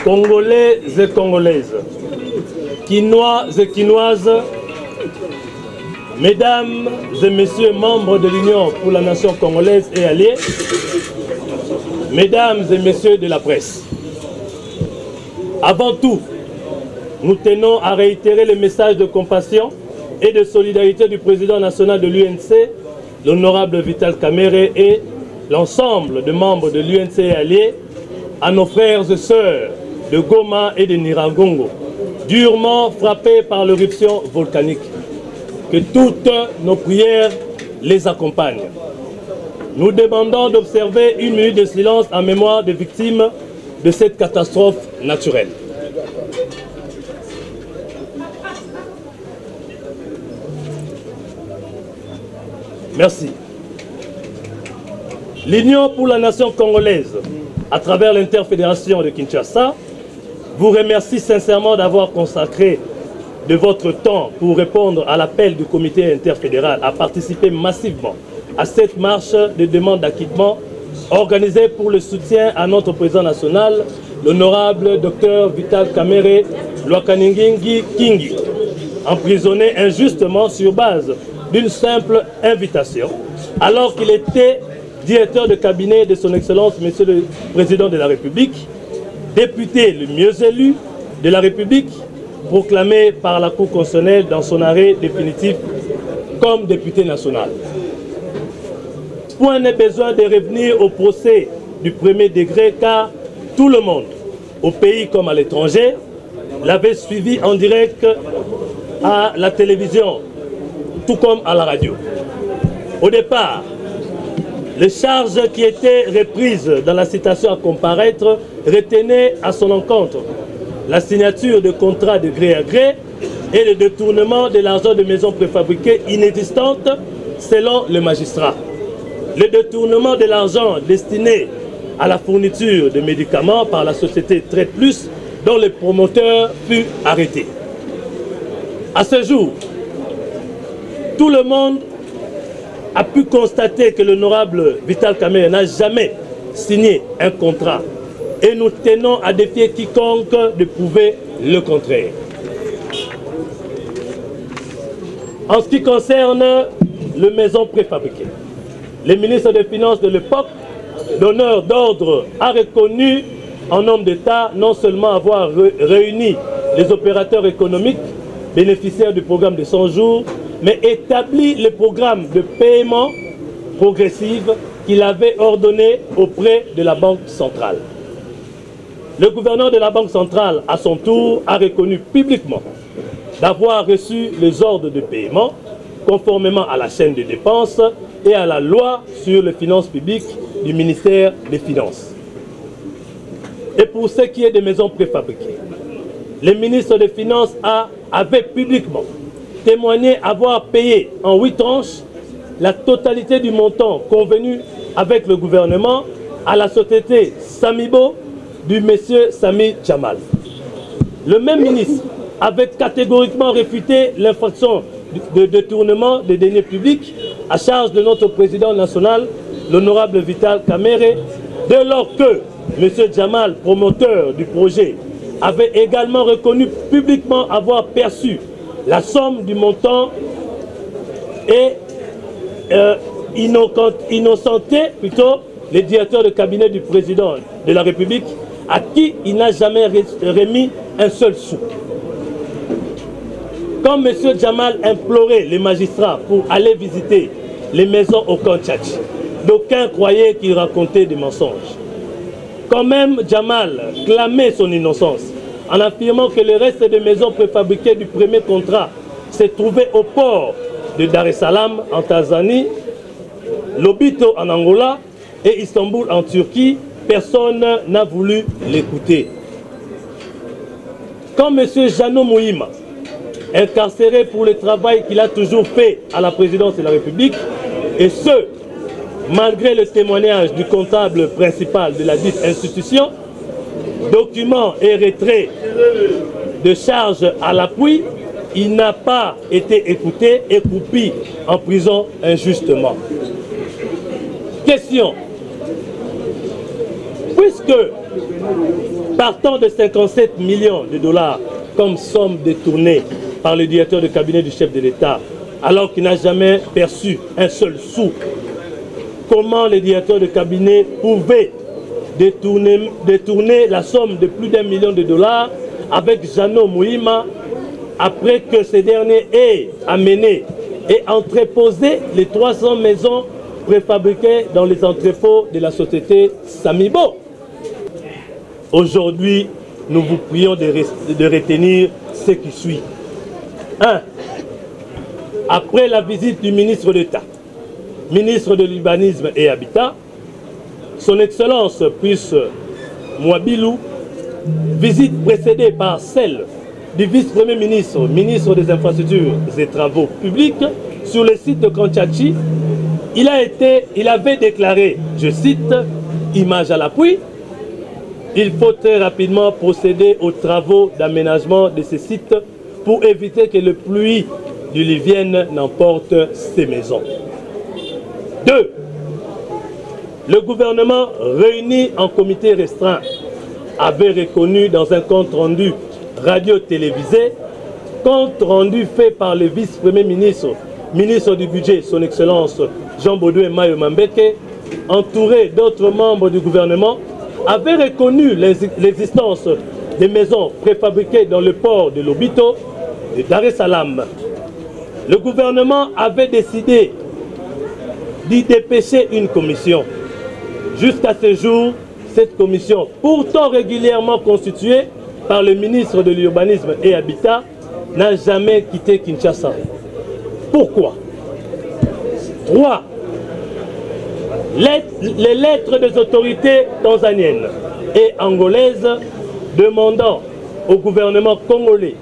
Congolais et Congolaises, Quinois et Quinoises, Mesdames et Messieurs membres de l'Union pour la nation congolaise et alliés, Mesdames et Messieurs de la presse, avant tout, nous tenons à réitérer le message de compassion et de solidarité du président national de l'UNC, l'honorable Vital Kamerhe, et l'ensemble des membres de l'UNC et alliés à nos frères et sœurs de Goma et de Nyiragongo, durement frappés par l'éruption volcanique. Que toutes nos prières les accompagnent. Nous demandons d'observer une minute de silence en mémoire des victimes de cette catastrophe naturelle. Merci. L'Union pour la nation congolaise, à travers l'interfédération de Kinshasa, vous remercie sincèrement d'avoir consacré de votre temps pour répondre à l'appel du comité interfédéral à participer massivement à cette marche de demande d'acquittement organisée pour le soutien à notre président national, l'honorable Dr Vital Kamerhe Lwakaningingi Kingi, emprisonné injustement sur base d'une simple invitation, alors qu'il était directeur de cabinet de son Excellence, Monsieur le Président de la République, député le mieux élu de la République, proclamé par la Cour constitutionnelle dans son arrêt définitif comme député national. Point n'est besoin de revenir au procès du premier degré car tout le monde, au pays comme à l'étranger, l'avait suivi en direct à la télévision, tout comme à la radio. Au départ, les charges qui étaient reprises dans la citation à comparaître retenaient à son encontre la signature de contrats de gré à gré et le détournement de l'argent de maisons préfabriquées inexistantes selon le magistrat. Le détournement de l'argent destiné à la fourniture de médicaments par la société Trade Plus dont le promoteur fut arrêté. À ce jour, tout le monde a pu constater que l'honorable Vital Kamerhe n'a jamais signé un contrat. Et nous tenons à défier quiconque de prouver le contraire. En ce qui concerne les maisons préfabriquées, le ministre des Finances de l'époque, donneur d'ordre, a reconnu en homme d'État non seulement avoir réuni les opérateurs économiques bénéficiaires du programme de 100 jours, mais établi le programme de paiement progressif qu'il avait ordonné auprès de la Banque centrale. Le gouverneur de la Banque centrale, à son tour, a reconnu publiquement d'avoir reçu les ordres de paiement conformément à la chaîne de dépenses et à la loi sur les finances publiques du ministère des Finances. Et pour ce qui est des maisons préfabriquées, le ministre des Finances avait publiquement témoigné avoir payé en 8 tranches la totalité du montant convenu avec le gouvernement à la société Samibo du monsieur Sami Jamal. Le même ministre avait catégoriquement réfuté l'infraction de détournement des deniers publics à charge de notre président national, l'honorable Vital Kamerhe, dès lors que monsieur Jamal, promoteur du projet, avait également reconnu publiquement avoir perçu la somme du montant et innocenté plutôt le directeur de cabinet du président de la République à qui il n'a jamais remis un seul sou. Quand M. Jamal implorait les magistrats pour aller visiter les maisons au camp Tchatchi, d'aucuns croyaient qu'il racontait des mensonges. Quand même Jamal clamait son innocence en affirmant que le reste des maisons préfabriquées du premier contrat se trouvaient au port de Dar es Salaam en Tanzanie, Lobito en Angola et Istanbul en Turquie, personne n'a voulu l'écouter. Quand M. Jeannot Mouhima, incarcéré pour le travail qu'il a toujours fait à la présidence de la République, et ce, malgré le témoignage du comptable principal de la dite institution, documents et retraits de charges à l'appui, il n'a pas été écouté et coupi en prison injustement. Question. Puisque Partant de 57 millions de dollars comme somme détournée par le directeur de cabinet du chef de l'État, alors qu'il n'a jamais perçu un seul sou, comment le directeur de cabinet pouvait détourner la somme de plus d'1 million de dollars avec Jeannot Mouima après que ce dernier ait amené et entreposé les 300 maisons préfabriquées dans les entrepôts de la société Samibo. Aujourd'hui, nous vous prions de retenir ce qui suit. 1. Après la visite du ministre d'État, ministre de l'Urbanisme et Habitat, son Excellence Puisse Mwabilou, visite précédée par celle du vice-premier ministre, ministre des Infrastructures et Travaux Publics, sur le site de Kanchachi, il avait déclaré, je cite, image à l'appui, il faut très rapidement procéder aux travaux d'aménagement de ces sites pour éviter que le pluie diluvienne n'emporte ces maisons. 2. Le gouvernement réuni en comité restreint avait reconnu dans un compte rendu radio-télévisé, compte rendu fait par le vice-premier ministre, ministre du budget, son Excellence Jean-Baudouin Mayo Mambeke, entouré d'autres membres du gouvernement, avait reconnu l'existence des maisons préfabriquées dans le port de Lobito de Dar es Salaam. Le gouvernement avait décidé d'y dépêcher une commission. Jusqu'à ce jour, cette commission, pourtant régulièrement constituée par le ministre de l'Urbanisme et Habitat, n'a jamais quitté Kinshasa. Pourquoi? 3. Les lettres des autorités tanzaniennes et angolaises demandant au gouvernement congolais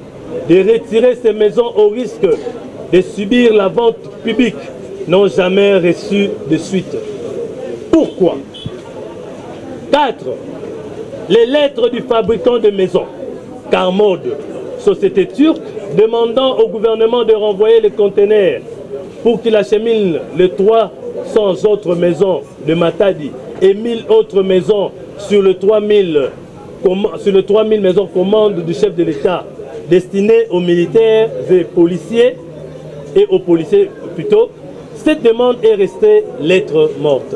de retirer ces maisons au risque de subir la vente publique n'ont jamais reçu de suite. Pourquoi? 4. Les lettres du fabricant de maisons, Carmode, société turque, demandant au gouvernement de renvoyer les conteneurs pour qu'il achemine les 300 autres maisons de Matadi et 1000 autres maisons sur le 3000 maisons commandes du chef de l'État destinées aux militaires et policiers, et aux policiers plutôt, cette demande est restée lettre morte.